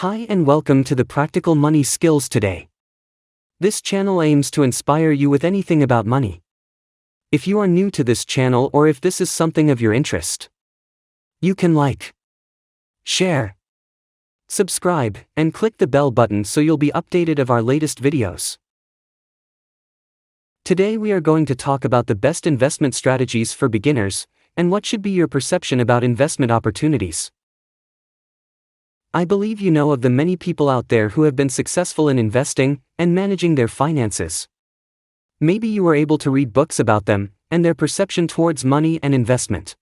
Hi and welcome to the Practical Money Skills today. This channel aims to inspire you with anything about money. If you are new to this channel or if this is something of your interest, you can like, share, subscribe, and click the bell button so you'll be updated of our latest videos. Today we are going to talk about the best investment strategies for beginners, and what should be your perception about investment opportunities. I believe you know of the many people out there who have been successful in investing and managing their finances. Maybe you were able to read books about them and their perception towards money and investment.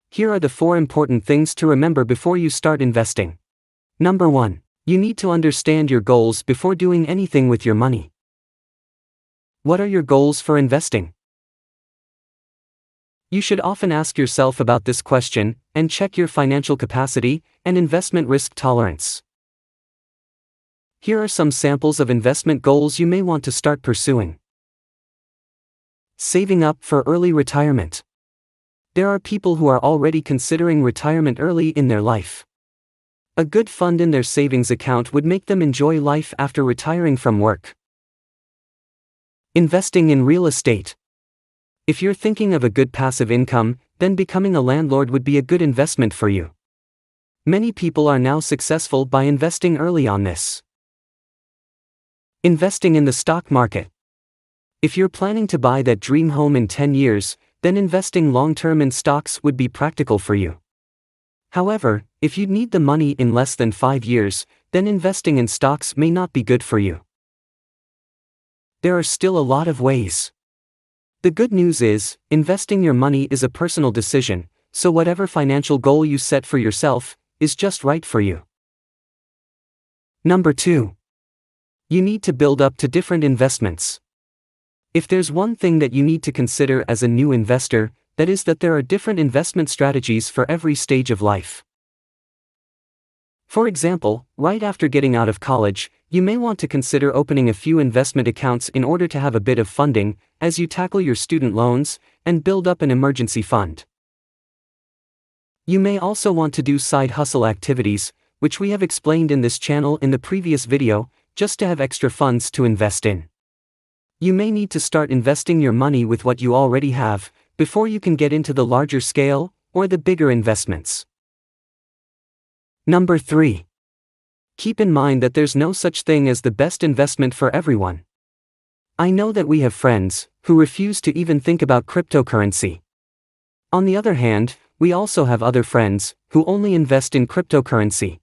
Here are the 4 important things to remember before you start investing. Number 1. You need to understand your goals before doing anything with your money. What are your goals for investing? You should often ask yourself about this question and check your financial capacity and investment risk tolerance. Here are some samples of investment goals you may want to start pursuing. Saving up for early retirement. There are people who are already considering retirement early in their life. A good fund in their savings account would make them enjoy life after retiring from work. Investing in real estate. If you're thinking of a good passive income, then becoming a landlord would be a good investment for you. Many people are now successful by investing early on this. Investing in the stock market. If you're planning to buy that dream home in 10 years, then investing long-term in stocks would be practical for you. However, if you need the money in less than 5 years, then investing in stocks may not be good for you. There are still a lot of ways. The good news is, investing your money is a personal decision, so whatever financial goal you set for yourself is just right for you. Number 2. You need to build up to different investments. If there's one thing that you need to consider as a new investor, that is that there are different investment strategies for every stage of life. For example, right after getting out of college, you may want to consider opening a few investment accounts in order to have a bit of funding as you tackle your student loans and build up an emergency fund. You may also want to do side hustle activities, which we have explained in this channel in the previous video, just to have extra funds to invest in. You may need to start investing your money with what you already have before you can get into the larger scale or the bigger investments. Number 3. Keep in mind that there's no such thing as the best investment for everyone. I know that we have friends who refuse to even think about cryptocurrency. On the other hand, we also have other friends who only invest in cryptocurrency.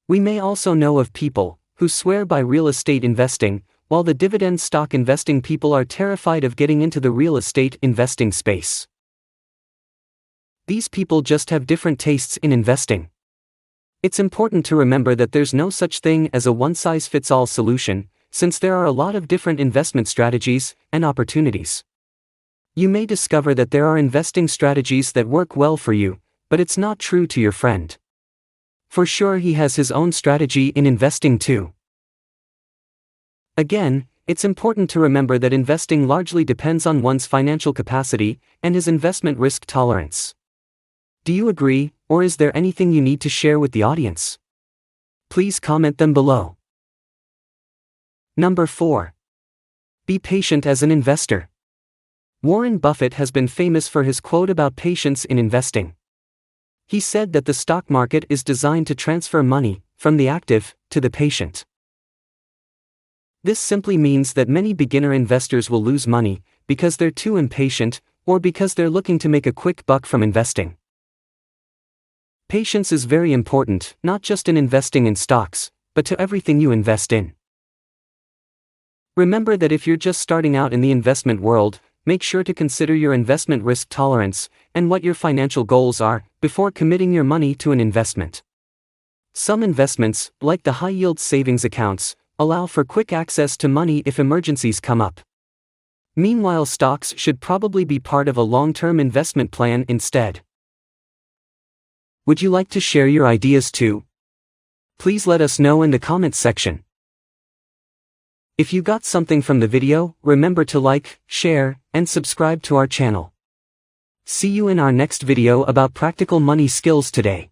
We may also know of people who swear by real estate investing, while the dividend stock investing people are terrified of getting into the real estate investing space. These people just have different tastes in investing. It's important to remember that there's no such thing as a one-size-fits-all solution, since there are a lot of different investment strategies and opportunities. You may discover that there are investing strategies that work well for you, but it's not true to your friend. For sure he has his own strategy in investing too. Again, it's important to remember that investing largely depends on one's financial capacity and his investment risk tolerance. Do you agree, or is there anything you need to share with the audience? Please comment them below. Number 4. Be patient as an investor. Warren Buffett has been famous for his quote about patience in investing. He said that the stock market is designed to transfer money from the active to the patient. This simply means that many beginner investors will lose money because they're too impatient or because they're looking to make a quick buck from investing. Patience is very important, not just in investing in stocks, but to everything you invest in. Remember that if you're just starting out in the investment world, make sure to consider your investment risk tolerance and what your financial goals are before committing your money to an investment. Some investments, like the high-yield savings accounts, allow for quick access to money if emergencies come up. Meanwhile, stocks should probably be part of a long-term investment plan instead. Would you like to share your ideas too? Please let us know in the comments section. If you got something from the video, remember to like, share, and subscribe to our channel. See you in our next video about practical money skills today.